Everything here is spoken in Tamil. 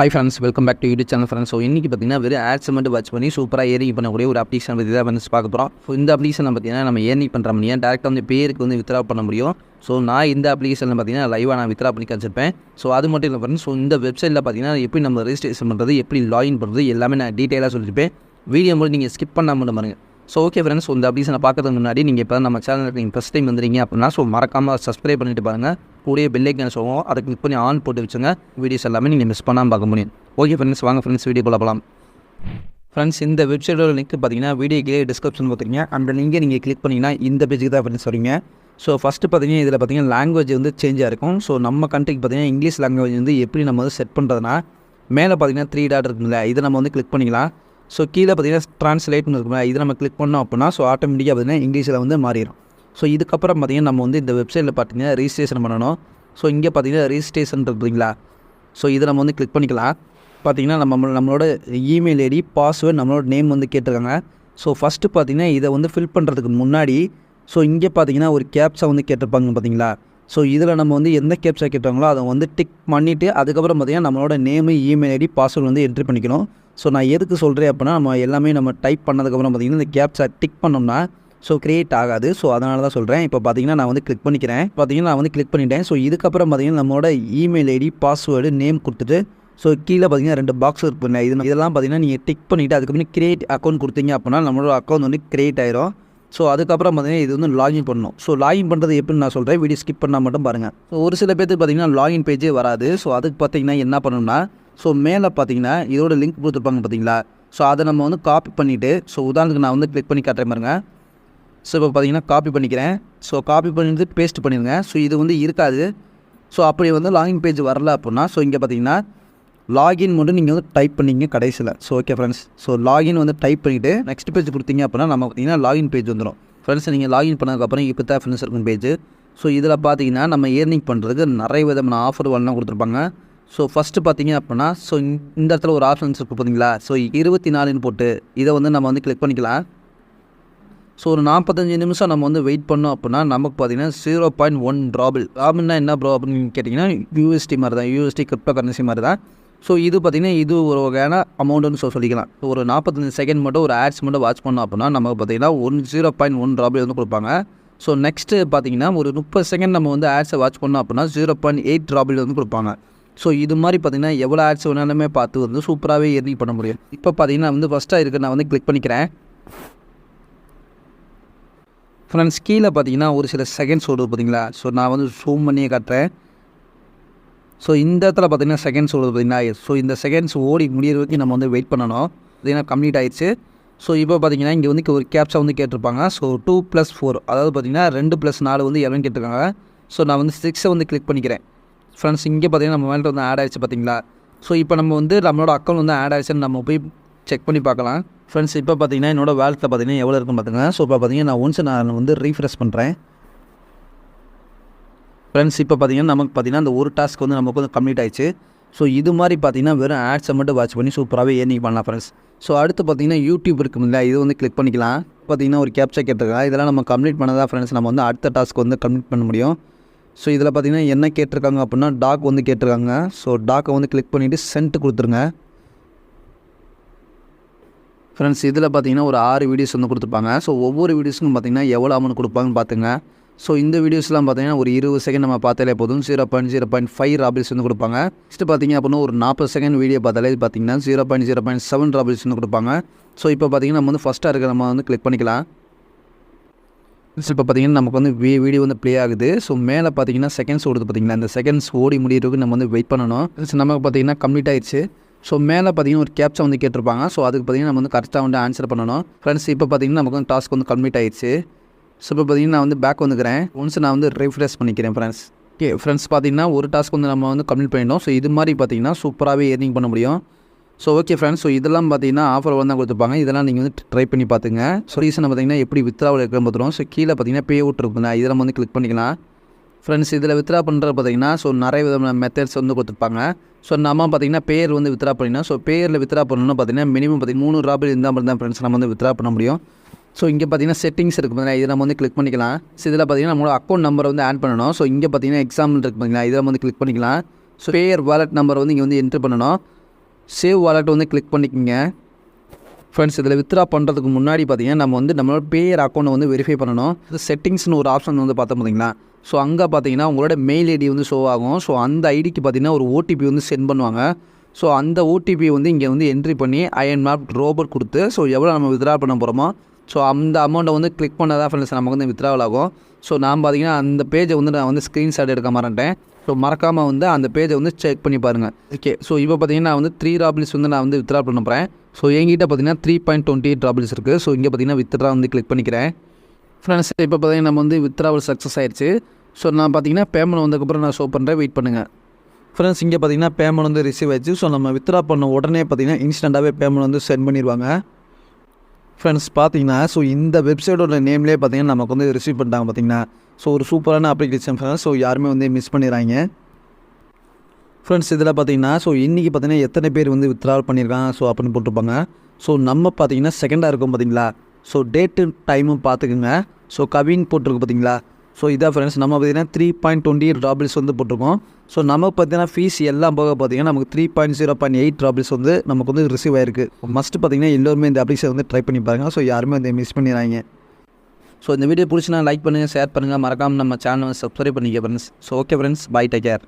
Hi friends, welcome back to YouTube channel friends. So இன்றைக்கி பார்த்தீங்கன்னா வெறும் ஆட்ஸ் மட்டும் வாட்ச் பண்ணி சூப்பராக ஏர்னிங் பண்ணக்கூடிய ஒரு அப்ளிகேஷன் பற்றி தான் ஃப்ரெண்ட்ஸ் பார்க்க போகிறோம். ஸோ இந்த அப்ளிகேஷனில் பார்த்தீங்கன்னா நம்ம ஏர்னிங் பண்ணுற முடியும், டேரெக்டாக வந்து பேருக்கு வந்து வித்ரா பண்ண முடியும். ஸோ நான் இந்த அப்ளிகேஷனில் பார்த்தீங்கன்னா லைவாக நான் வித்ரா பண்ணி காமிச்சிருப்பேன். ஸோ அது மட்டும் இல்லை ஃப்ரெண்ட்ஸ், ஸோ இந்த வெப்சைட்டில் பார்த்தீங்கன்னா எப்படி நம்ம ரெஜிஸ்ட்ரேஷன் பண்ணுறது, எப்படி லாகின் பண்ணுறது எல்லாமே நான் டீட்டெயிலாக சொல்லியிருப்பேன். வீடியோ போது நீங்கள் ஸ்கிப் பண்ணாமல் பாருங்க. ஸோ ஓகே ஃப்ரெண்ட்ஸ், இந்த அப்ளிகேஷனை பார்க்கறதுக்கு முன்னாடி நீங்கள் இப்போ நம்ம சேனலுக்கு நீங்கள் ஃபஸ்ட் டைம் வந்துறீங்க அப்படின்னா ஸோ மறக்காமல் சப்ஸ்கிரைப் பண்ணிட்டு பாருங்கள். கூடிய பெல் ஐக்கான் சொல்லுவோம், அதை கிளிக் பண்ணி ஆன் போட்டு வச்சுங்க. வீடியோஸ் எல்லாமே நீங்கள் மிஸ் பண்ணாமல் பார்க்க முடியும். ஓகே ஃப்ரெண்ட்ஸ், வாங்க ஃப்ரெண்ட்ஸ் வீடியோக்குள்ள போகலாம். ஃப்ரெண்ட்ஸ், இந்த வெப்சைட்டோட லிங்க் பார்த்தீங்கன்னா வீடியோ கீழே டிஸ்கிரிப்ஷன் பார்த்துருங்க. அந்த லிங்கை நீங்கள் கிளிக் பண்ணிங்கன்னா இந்த பேஜுக்கு தான் ஃப்ரெண்ட்ஸ் வரீங்க. ஸோ ஃபஸ்ட்டு பார்த்தீங்கன்னா இதில் பார்த்தீங்கன்னா லாங்குவேஜ் வந்து சேஞ்சாக இருக்கும். ஸோ நம்ம கண்ட்ரிக்கு பார்த்தீங்கன்னா இங்கிலீஷ் லாங்குவேஜ் வந்து எப்படி நம்ம வந்து செட் பண்ணுறதுனா மேலே பார்த்தீங்கன்னா 3 டாட் இருக்குங்களா, இதை நம்ம வந்து கிளிக் பண்ணிக்கலாம். ஸோ கீழே பார்த்தீங்கன்னா ட்ரான்ஸ்லேட்னு இருக்குங்களா, இதை நம்ம கிளிக் பண்ணோம் அப்படின்னா ஸோ ஆட்டோமேட்டிக்காக பார்த்தீங்கன்னா இங்கிலீஷில் வந்து மாறிடும். ஸோ இதுக்கப்புறம் பார்த்தீங்கன்னா நம்ம வந்து இந்த வெப்சைட்டில் பார்த்தீங்கன்னா ரிஜிஸ்ட்ரேஷன் பண்ணணும். ஸோ இங்கே பார்த்தீங்கன்னா ரிஜிஸ்ட்ரேஷன் இருக்குங்களா, ஸோ இதை நம்ம வந்து கிளிக் பண்ணிக்கலாம். பார்த்தீங்கன்னா நம்மளோட இமெயில் ஐடி, பாஸ்வேர்டு, நம்மளோட நேம் வந்து கேட்டிருக்காங்க. ஸோ ஃபஸ்ட்டு பார்த்தீங்கன்னா இதை வந்து ஃபில் பண்ணுறதுக்கு முன்னாடி ஸோ இங்கே பார்த்தீங்கன்னா ஒரு கேப்ஸா வந்து கேட்டிருப்பாங்க பார்த்தீங்களா. ஸோ இதில் நம்ம வந்து எந்த கேப்ஸா கேட்டாங்களோ அதை வந்து டிக் பண்ணிவிட்டு அதுக்கப்புறம் பார்த்தீங்கன்னா நம்மளோட நேமு, இமெயில் ஐடி, பாஸ்வேர்டு வந்து என்ட்ரி பண்ணிக்கணும். ஸோ நான் எதுக்கு சொல்கிறேன் அப்படின்னா நம்ம எல்லாமே நம்ம டைப் பண்ணதுக்கப்புறம் பார்த்தீங்கன்னா இந்த கேப்ஸா டிக் பண்ணோம்னா ஸோ க்ரியேட் ஆகாது. ஸோ அதனால தான் சொல்கிறேன். இப்போ பார்த்தீங்கன்னா நான் வந்து கிளிக் பண்ணிக்கிறேன். பார்த்தீங்கன்னா நான் வந்து கிளிக் பண்ணிட்டேன். ஸோ இதுக்கப்புறம் பார்த்தீங்கன்னா நம்மளோட இமெயில் ஐடி, பாஸ்வேர்டு, நேம் கொடுத்துட்டு ஸோ கீழே பார்த்தீங்கன்னா 2 பாக்ஸ் இருக்குங்க. இதெல்லாம் பார்த்தீங்கன்னா நீங்கள் டிக் பண்ணிவிட்டு அதுக்கப்புறம் கிரியேட் அக்கௌண்ட் கொடுத்தீங்க அப்படின்னா நம்மளோட அக்கௌண்ட் வந்து கிரியேட் ஆயிரும். ஸோ அதுக்கப்புறம் பார்த்தீங்கன்னா இது வந்து லாகின் பண்ணணும். ஸோ லாகின் பண்ணுறது எப்படின்னு நான் சொல்கிறேன், வீடியோ ஸ்கிப் பண்ணால் மட்டும் பாருங்கள். ஸோ ஒரு சில பேருக்கு பார்த்தீங்கன்னா லாகின் பேஜே வராது. ஸோ அதுக்கு பார்த்தீங்கன்னா என்ன பண்ணணும்னா ஸோ மேலே பார்த்தீங்கன்னா இதோட லிங்க் கொடுத்துருப்பாங்க பார்த்தீங்களா. ஸோ அதை நம்ம வந்து காப்பி பண்ணிவிட்டு ஸோ உதாரணத்துக்கு நான் வந்து கிளிக் பண்ணி காட்டுறேன் பாருங்க. ஸோ இப்போ பார்த்தீங்கன்னா காப்பி பண்ணிக்கிறேன். ஸோ காப்பி பண்ணிட்டு பேஸ்ட் பண்ணிடுங்க. ஸோ இது வந்து இருக்காது. ஸோ அப்படி வந்து லாகின் பேஜ் வரல அப்படின்னா ஸோ இங்கே பார்த்தீங்கன்னா லாகின் மட்டும் நீங்கள் வந்து டைப் பண்ணிங்க கடைசியில். So okay friends, so login வந்து டைப் பண்ணிவிட்டு நெக்ஸ்ட் பேஜ் கொடுத்தீங்க அப்படின்னா நம்ம பார்த்தீங்கன்னா லாகின் பேஜ் வந்துடும். ஃப்ரெண்ட்ஸ், நீங்கள் லாகின் பண்ணதுக்கப்புறம் இப்போ தான் ஃப்ரெண்ட்ஸ் இருக்கும் பேஜ். ஸோ இதில் பார்த்தீங்கன்னா நம்ம ஏர்னிங் பண்ணுறதுக்கு நிறைய விதமான ஆஃபர் வரலாம் கொடுத்துருப்பாங்க. ஸோ ஃபஸ்ட்டு பார்த்தீங்க அப்படின்னா ஸோ இந்த இடத்துல ஒரு ஆப்ஷன்ஸ் இருக்குது பார்த்தீங்களா. ஸோ 24ன்னு போட்டு இதை வந்து நம்ம வந்து கிளிக் பண்ணிக்கலாம். ஸோ ஒரு 45 நிமிஷம் நம்ம வந்து வெயிட் பண்ணோம் அப்படின்னா நமக்கு பார்த்தீங்கன்னா 0.1 ட்ராபிள். ட்ராபிள்னா என்ன ப்ரோ அப்படின்னு கேட்டிங்கன்னா யூஎஸ்டி மாதிரி தான், யூஎஸ்டி கிரிப்டோ கரன்சி மாதிரி தான். ஸோ இது பார்த்திங்கன்னா இது ஒரு வகையான அமௌண்ட்டுன்னு சொல்லிக்கலாம். ஒரு 45 செகண்ட் மட்டும் ஒரு ஆட்ஸ் மட்டும் வாட்ச் பண்ணோம் அப்படின்னா நமக்கு பார்த்திங்கன்னா 0.1 ட்ராபிள் வந்து கொடுப்பாங்க. ஸோ நெக்ஸ்ட்டு பார்த்திங்கன்னா ஒரு 30 செகண்ட் நம்ம வந்து ஆட்ஸை வாட்ச் பண்ணோம் அப்படின்னா 0.8 ட்ராபிள் வந்து கொடுப்பாங்க. ஸோ இது மாதிரி பார்த்திங்கன்னா எவ்வளோ ஆட்ஸ் வேணாலுமே பார்த்து வந்து சூப்பராகவே ஏர்னிங் பண்ண முடியும். இப்போ பார்த்திங்கன்னா வந்து ஃபஸ்ட்டாக இருக்குது, நான் வந்து கிளிக் பண்ணிக்கிறேன். ஃப்ரெண்ட்ஸ், கீழே பார்த்தீங்கன்னா ஒரு சில செகண்ட்ஸ் ஓடுது பார்த்தீங்களா. ஸோ நான் வந்து ஜூம் பண்ணியே காட்டுறேன். ஸோ இந்த இடத்துல பார்த்தீங்கன்னா செகண்ட்ஸ் ஓடுது பார்த்தீங்கன்னா. ஸோ இந்த செகண்ட்ஸ் ஓடி முடியிற வரைக்கும் நம்ம வந்து வெயிட் பண்ணணும். பார்த்தீங்கன்னா கம்ப்ளீட் ஆயிடுச்சு. ஸோ இப்போ பார்த்தீங்கன்னா இங்கே வந்து ஒரு கேப்ஸா வந்து கேட்டிருப்பாங்க. ஸோ 2+4 அதாவது பார்த்தீங்கன்னா 2+4 வந்து எவ்வளோன்னு கேட்டிருக்காங்க. ஸோ நான் வந்து 6 வந்து கிளிக் பண்ணிக்கிறேன். ஃப்ரெண்ட்ஸ், இங்கே பார்த்தீங்கன்னா நம்ம மேலே வந்து ஆட் ஆகிடுச்சு பார்த்தீங்களா. ஸோ இப்போ நம்ம வந்து நம்மளோட அக்கௌண்ட் வந்து ஆட் ஆகிடுச்சுன்னு நம்ம போய் செக் பண்ணி பார்க்கலாம். ஃப்ரெண்ட்ஸ், இப்போ பார்த்தீங்கன்னா என்னோட வேலெட்டில் பார்த்தீங்கன்னா எவ்வளோ இருக்குன்னு பார்த்துங்க. ஸோ இப்போ பார்த்தீங்கன்னா நான் வந்து ரீஃப்ரெஷ் பண்ணுறேன். ஃப்ரெண்ட்ஸ், இப்போ பார்த்தீங்கன்னா நமக்கு பார்த்தீங்கன்னா அந்த ஒரு டாஸ்க் வந்து நமக்கு வந்து கம்ப்ளீட் ஆயிடுச்சு. ஸோ இது மாதிரி பார்த்தீங்கன்னா வெறும் ஆட்ஸை மட்டும் வாட்ச் பண்ணி சூப்பராகவே ஏர்னிங் பண்ணலாம் ஃப்ரெண்ட்ஸ். ஸோ அடுத்து பார்த்தீங்கன்னா யூடியூப் இருக்குங்களா, இது வந்து கிளிக் பண்ணிக்கலாம். பார்த்தீங்கன்னா ஒரு கேப்சா கேட்டிருக்காங்க. இதெல்லாம் நம்ம கம்ப்ளீட் பண்ணதா ஃப்ரெண்ட்ஸ் நம்ம வந்து அடுத்த டாஸ்க் வந்து கம்ப்ளீட் பண்ண முடியும். ஸோ இதில் பார்த்தீங்கன்னா என்ன கேட்டிருக்காங்க அப்படின்னா டாக் வந்து கேட்டிருக்காங்க. ஸோ டாக்கை வந்து கிளிக் பண்ணிவிட்டு சென்ட் கொடுத்துருங்க. ஃப்ரெண்ட்ஸ், இதில் பார்த்தீங்கன்னா ஒரு 6 வீடியோஸ் வந்து கொடுத்துருப்பாங்க. ஸோ ஒவ்வொரு வீடியோஸுக்கும் பார்த்தீங்கன்னா எவ்வளோ அமௌண்ட் கொடுப்பாங்கன்னு பார்த்துங்க. ஸோ இந்த வீடியோஸ்லாம் பார்த்தீங்கன்னா ஒரு 20 செகண்ட் நம்ம பார்த்தாலே போதும் 0.05 ராபிள்ஸ் வந்து கொடுப்பாங்க. நெக்ஸ்ட்டு பார்த்தீங்க அப்படின்னா ஒரு 40 செகண்ட் வீடியோ பார்த்தாலே பார்த்தீங்கன்னா 0.07 ராபிள்ஸ் வந்து கொடுப்பாங்க. ஸோ இப்போ பார்த்தீங்கன்னா நம்ம வந்து ஃபஸ்ட்டாக இருக்க நம்ம வந்து கிளிக் பண்ணிக்கலாம். இப்போ பார்த்தீங்கன்னா நமக்கு வந்து வீடியோ வந்து ப்ளே ஆகுது. ஸோ மேலே பார்த்தீங்கன்னா செகண்ட்ஸ் ஓடுது பார்த்தீங்களா, இந்த செகண்ட்ஸ் ஓடி முடியிறதுக்கு நம்ம வந்து வெயிட் பண்ணணும். நமக்கு பார்த்தீங்கன்னா கம்ப்ளீட் ஆயிடுச்சு. ஸோ மேலே பார்த்தீங்கன்னா ஒரு கேப்ஸா வந்து கேட்டிருப்பாங்க. ஸோ அதுக்கு பார்த்தீங்கன்னா நம்ம வந்து கரெக்டாக வந்து ஆன்சர் பண்ணணும். ஃப்ரெண்ட்ஸ், இப்போ பார்த்தீங்கன்னா நமக்கு வந்து டாஸ்க் வந்து கம்ப்ளீட் ஆயிடுச்சு. ஸோ இப்போ பார்த்தீங்கன்னா நான் வந்து பேக் வந்துக்கிறேன். ஒன்ஸ் நான் வந்து ரீஃப்ரெஷ் பண்ணிக்கிறேன் ஃப்ரெண்ட்ஸ். ஓகே ஃப்ரெண்ட்ஸ், பார்த்தீங்கன்னா ஒரு டாஸ்க் வந்து நம்ம வந்து கம்ப்ளீட் பண்ணிட்டோம். ஸோ இது மாதிரி பார்த்தீங்கன்னா சூப்பராகவே ஏர்னிங் பண்ண முடியும். ஸோ ஓகே ஃப்ரெண்ட்ஸ், ஸோ இதெல்லாம் பார்த்தீங்கன்னா ஆஃபர் வந்து தான் கொடுத்துருப்பாங்க. இதெல்லாம் நீங்கள் வந்து ட்ரை பண்ணி பார்த்துங்க. ஸோ ரீசனை பார்த்தீங்கன்னா எப்படி வித்ராவில் இருக்கிற பார்த்துருவோம். ஸோ கீழே பார்த்தீங்கன்னா பே அவுட் இருக்குங்க, இதில் வந்து கிளிக் பண்ணிக்கலாம். ஃப்ரெண்ட்ஸ், இதில் வித்ரா பண்ணுறது பார்த்தீங்கன்னா ஸோ நிறைய விதமான மெத்தட்ஸ் வந்து கொடுத்துருப்பாங்க. ஸோ நம்ம பார்த்தீங்கன்னா பேர் வந்து வித்ரா பண்ணினா ஸோ பேரில் வித்ரா பண்ணணும்னு பார்த்தீங்கன்னா மினிமம் 3 ராபிள் இருந்தால் மட்டும் தான் ஃப்ரெண்ட்ஸ் நம்ம வந்து வித்ரா பண்ண முடியும். ஸோ இங்கே பார்த்தீங்கன்னா செட்டிங்ஸ் இருக்குது பார்த்தீங்கன்னா, இதை நம்ம வந்து கிளிக் பண்ணிக்கலாம். ஸோ இதில் பார்த்தீங்கன்னா நம்மளோட அக்கௌண்ட் நம்பரை வந்து ஆட் பண்ணணும். ஸோ இங்கே பார்த்தீங்கன்னா எக்ஸாம்பிள் இருக்குது பார்த்தீங்கன்னா, இதை வந்து கிளிக் பண்ணிக்கலாம். ஸோ பேர் வாலெட் நம்பர் வந்து இங்கே வந்து என்ட்ரு பண்ணணும். சேவ் வாலெட் வந்து கிளிக் பண்ணிக்கோங்க. ஃப்ரெண்ட்ஸ் இதில் வித்ட்ரா பண்ணுறதுக்கு முன்னாடி பார்த்தீங்கன்னா நம்ம வந்து நம்மளோட பேயர் அக்கௌண்ட்டை வந்து வெரிஃபை பண்ணணும். இது செட்டிங்ஸ்னு ஒரு ஆப்ஷன் வந்து பார்த்தோம் பார்த்தீங்களா. ஸோ அங்கே பார்த்தீங்கன்னா உங்களோட மெயில் ஐடி வந்து ஷோ ஆகும். ஸோ அந்த ஐடிக்கு பார்த்தீங்கன்னா ஒரு ஓடிபி வந்து சென்ட் பண்ணுவாங்க. ஸோ அந்த ஓடிபி வந்து இங்கே வந்து என்ட்ரி பண்ணி ஐஎன்மார்க் ரோபோட் கொடுத்து ஸோ எவ்வளோ நம்ம வித்ட்ரா பண்ண போகிறோமோ ஸோ அந்த அமௌண்ட்டை வந்து கிளிக் பண்ணால் தான் ஃப்ரெண்ட்ஸ் நமக்கு வந்து வித்ட்ராவல் ஆகும். ஸோ நான் பார்த்தீங்கன்னா அந்த பேஜை வந்து நான் வந்து ஸ்க்ரீன்ஷாட் எடுக்க மாட்டேன். ஸோ மறக்காமல் வந்து அந்த பேஜை வந்து செக் பண்ணி பாருங்கள். ஓகே, ஸோ இப்போ பார்த்தீங்கன்னா நான் வந்து 3 ராபிள்ஸ் வந்து நான் வந்து வித்ட்ரா பண்ண போகிறேன். ஸோ என்கிட்ட பார்த்தீங்கன்னா 3.28 ராபிள்ஸ் இருக்குது. ஸோ இங்கே பார்த்தீங்கன்னா வித்ட்ரா வந்து கிளிக் பண்ணிக்கிறேன். ஃப்ரெண்ட்ஸ் இப்போ பார்த்தீங்கன்னா நம்ம வந்து வித்ட்ராவல் சக்ஸஸ் ஆயிடுச்சு. ஸோ நான் பார்த்தீங்கன்னா பேமெண்ட் வந்ததுக்கப்புறம் நான் ஷோ பண்ணுறேன், வெயிட் பண்ணுங்கள். ஃப்ரெண்ட்ஸ் இங்கே பார்த்தீங்கன்னா பேமெண்ட் வந்து ரிசீவ் ஆயிடுச்சு. ஸோ நம்ம வித்ட்ரா பண்ண உடனே பார்த்தீங்கன்னா இன்ஸ்டண்ட்டாகவே பேமெண்ட் வந்து சென்ட் பண்ணிடுவாங்க. ஃப்ரெண்ட்ஸ் பார்த்தீங்கன்னா ஸோ இந்த வெப்சைட்டோட நேம்லேயே பார்த்தீங்கன்னா நமக்கு வந்து ரிசீவ் பண்ணிட்டாங்க பார்த்தீங்கன்னா. ஸோ ஒரு சூப்பரான அப்ளிகேஷன் ஃப்ரெண்ட்ஸ். ஸோ யாருமே வந்து மிஸ் பண்ணிடுறாங்க. ஃப்ரெண்ட்ஸ் இதில் பார்த்தீங்கன்னா ஸோ இன்றைக்கி பார்த்தீங்கன்னா எத்தனை பேர் வந்து வித்ட்ராவல் பண்ணியிருக்காங்க ஸோ அப்படின்னு போட்டிருப்பாங்க. ஸோ நம்ம பார்த்தீங்கன்னா செகண்டாக இருக்கும் பார்த்தீங்களா. ஸோ டேட்டு டைமும் பார்த்துக்குங்க. ஸோ கவின் போட்டிருக்கு பார்த்தீங்களா. ஸோ இதான் ஃப்ரெண்ட்ஸ் நம்ம பார்த்தீங்கன்னா 3.28 ராபிள்ஸ் வந்து போட்டிருக்கோம். ஸோ நமக்கு பார்த்தீங்கன்னா ஃபீஸ் எல்லாம் போக பார்த்தீங்கன்னா நமக்கு 3.0.8 ராபிள்ஸ் வந்து நமக்கு வந்து ரிசீவ் ஆயிருக்கு. மஸ்ட்டு பார்த்தீங்கன்னா எல்லோருமே இந்த அப்ளிகேஷன் வந்து ட்ரை பண்ணி பாருங்கள். ஸோ யாருமே வந்து மிஸ் பண்ணிடுறாங்க. ஸோ இந்த வீடியோ பிடிச்சினா லைக் பண்ணுங்கள், ஷேர் பண்ணுங்கள், மறக்காமல் நம்ம சேனலை சப்ஸ்கிரைப் பண்ணிக்க friends. So okay friends, bye, take care.